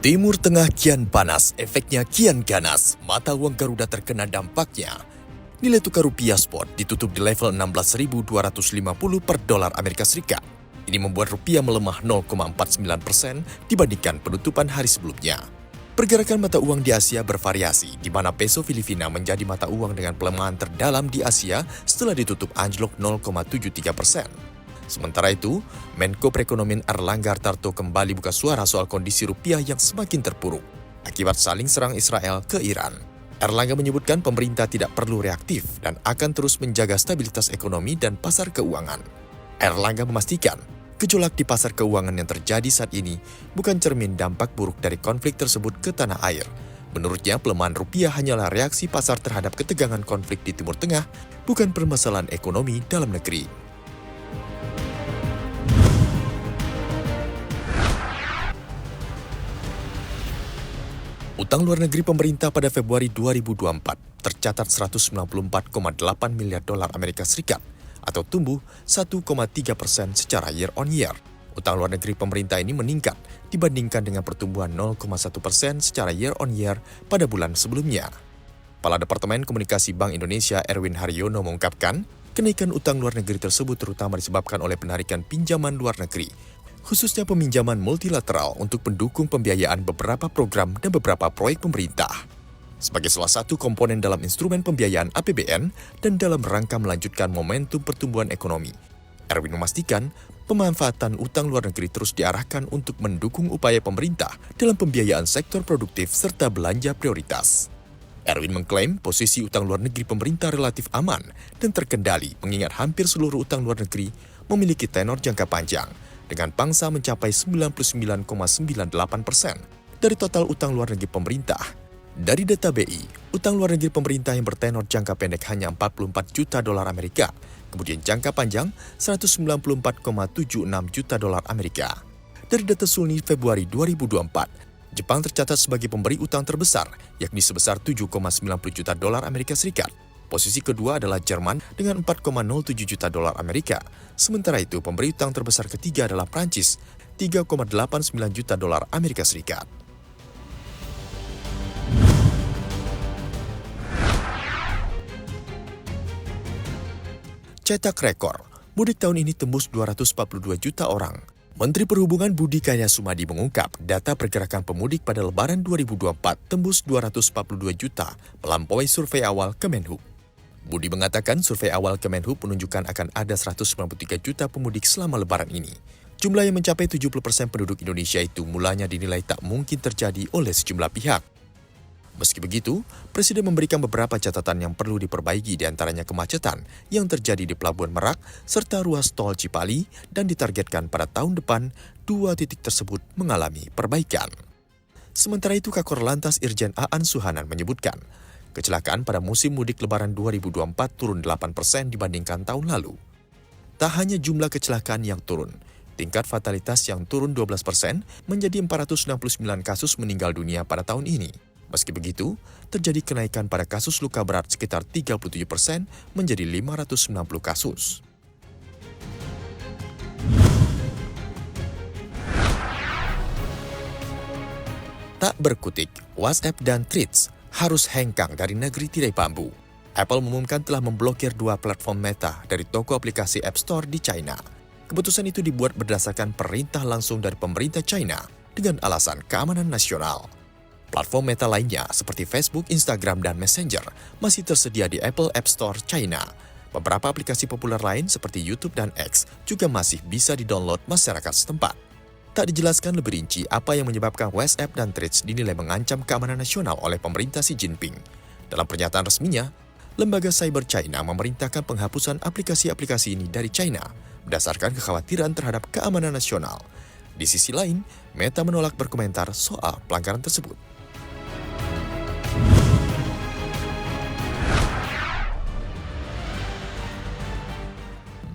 Timur Tengah kian panas, efeknya kian ganas. Mata uang Garuda terkena dampaknya. Nilai tukar rupiah spot ditutup di level 16.250 per dolar Amerika Serikat. Ini membuat rupiah melemah 0,49% dibandingkan penutupan hari sebelumnya. Pergerakan mata uang di Asia bervariasi, di mana peso Filipina menjadi mata uang dengan pelemahan terdalam di Asia setelah ditutup anjlok 0,73%. Sementara itu, Menko Perekonomian Airlangga Hartarto kembali buka suara soal kondisi rupiah yang semakin terpuruk akibat saling serang Israel ke Iran. Airlangga menyebutkan pemerintah tidak perlu reaktif dan akan terus menjaga stabilitas ekonomi dan pasar keuangan. Airlangga memastikan, gejolak di pasar keuangan yang terjadi saat ini bukan cermin dampak buruk dari konflik tersebut ke tanah air. Menurutnya, pelemahan rupiah hanyalah reaksi pasar terhadap ketegangan konflik di Timur Tengah, bukan permasalahan ekonomi dalam negeri. Utang luar negeri pemerintah pada Februari 2024 tercatat 194,8 miliar dolar Amerika Serikat atau tumbuh 1,3% secara year on year. Utang luar negeri pemerintah ini meningkat dibandingkan dengan pertumbuhan 0,1% secara year on year pada bulan sebelumnya. Kepala Departemen Komunikasi Bank Indonesia Erwin Haryono mengungkapkan, kenaikan utang luar negeri tersebut terutama disebabkan oleh penarikan pinjaman luar negeri, khususnya peminjaman multilateral untuk mendukung pembiayaan beberapa program dan beberapa proyek pemerintah. Sebagai salah satu komponen dalam instrumen pembiayaan APBN dan dalam rangka melanjutkan momentum pertumbuhan ekonomi, Erwin memastikan pemanfaatan utang luar negeri terus diarahkan untuk mendukung upaya pemerintah dalam pembiayaan sektor produktif serta belanja prioritas. Erwin mengklaim posisi utang luar negeri pemerintah relatif aman dan terkendali mengingat hampir seluruh utang luar negeri memiliki tenor jangka panjang, dengan pangsa mencapai 99,98% dari total utang luar negeri pemerintah. Dari data BI, utang luar negeri pemerintah yang bertenor jangka pendek hanya 44 juta dolar Amerika, kemudian jangka panjang 194,76 juta dolar Amerika. Dari data Sulni Februari 2024, Jepang tercatat sebagai pemberi utang terbesar, yakni sebesar 7,90 juta dolar Amerika Serikat. Posisi kedua adalah Jerman dengan 4,07 juta dolar Amerika. Sementara itu, pemberi utang terbesar ketiga adalah Prancis, 3,89 juta dolar Amerika Serikat. Cetak rekor, mudik tahun ini tembus 242 juta orang. Menteri Perhubungan Budi Karya Sumadi mengungkap data pergerakan pemudik pada Lebaran 2024 tembus 242 juta, melampaui survei awal Kemenhub. Budi mengatakan survei awal Kemenhub menunjukkan akan ada 193 juta pemudik selama Lebaran ini. Jumlah yang mencapai 70% penduduk Indonesia itu mulanya dinilai tak mungkin terjadi oleh sejumlah pihak. Meski begitu, Presiden memberikan beberapa catatan yang perlu diperbaiki, diantaranya kemacetan yang terjadi di Pelabuhan Merak serta ruas tol Cipali, dan ditargetkan pada tahun depan 2 titik tersebut mengalami perbaikan. Sementara itu, Kakor Lantas Irjen Aan Suhanan menyebutkan, kecelakaan pada musim mudik Lebaran 2024 turun 8% dibandingkan tahun lalu. Tak hanya jumlah kecelakaan yang turun, tingkat fatalitas yang turun 12% menjadi 469 kasus meninggal dunia pada tahun ini. Meski begitu, terjadi kenaikan pada kasus luka berat sekitar 37% menjadi 590 kasus. Tak berkutik, WhatsApp dan Threads harus hengkang dari negeri tirai bambu. Apple mengumumkan telah memblokir 2 platform Meta dari toko aplikasi App Store di China. Keputusan itu dibuat berdasarkan perintah langsung dari pemerintah China dengan alasan keamanan nasional. Platform Meta lainnya seperti Facebook, Instagram, dan Messenger masih tersedia di Apple App Store China. Beberapa aplikasi populer lain seperti YouTube dan X juga masih bisa didownload masyarakat setempat. Tak dijelaskan lebih rinci apa yang menyebabkan WhatsApp dan Threads dinilai mengancam keamanan nasional oleh pemerintah Xi Jinping. Dalam pernyataan resminya, lembaga cyber China memerintahkan penghapusan aplikasi-aplikasi ini dari China berdasarkan kekhawatiran terhadap keamanan nasional. Di sisi lain, Meta menolak berkomentar soal pelanggaran tersebut.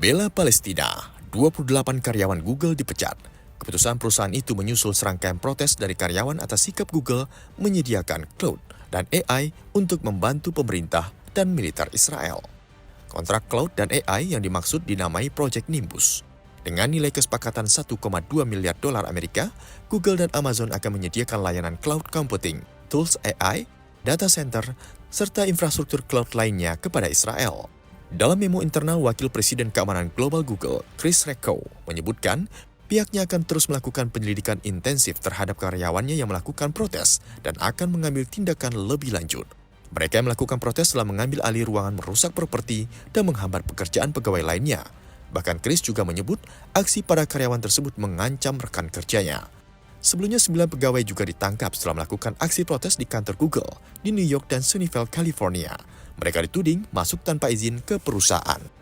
Bela Palestina, 28 karyawan Google dipecat. Keputusan perusahaan itu menyusul serangkaian protes dari karyawan atas sikap Google menyediakan cloud dan AI untuk membantu pemerintah dan militer Israel. Kontrak cloud dan AI yang dimaksud dinamai Project Nimbus. Dengan nilai kesepakatan 1,2 miliar dolar Amerika, Google dan Amazon akan menyediakan layanan cloud computing, tools AI, data center, serta infrastruktur cloud lainnya kepada Israel. Dalam memo internal, Wakil Presiden Keamanan Global Google, Chris Recko, menyebutkan pihaknya akan terus melakukan penyelidikan intensif terhadap karyawannya yang melakukan protes dan akan mengambil tindakan lebih lanjut. Mereka yang melakukan protes telah mengambil alih ruangan, merusak properti, dan menghambat pekerjaan pegawai lainnya. Bahkan Chris juga menyebut aksi para karyawan tersebut mengancam rekan kerjanya. Sebelumnya 9 pegawai juga ditangkap setelah melakukan aksi protes di kantor Google di New York dan Sunnyvale, California. Mereka dituding masuk tanpa izin ke perusahaan.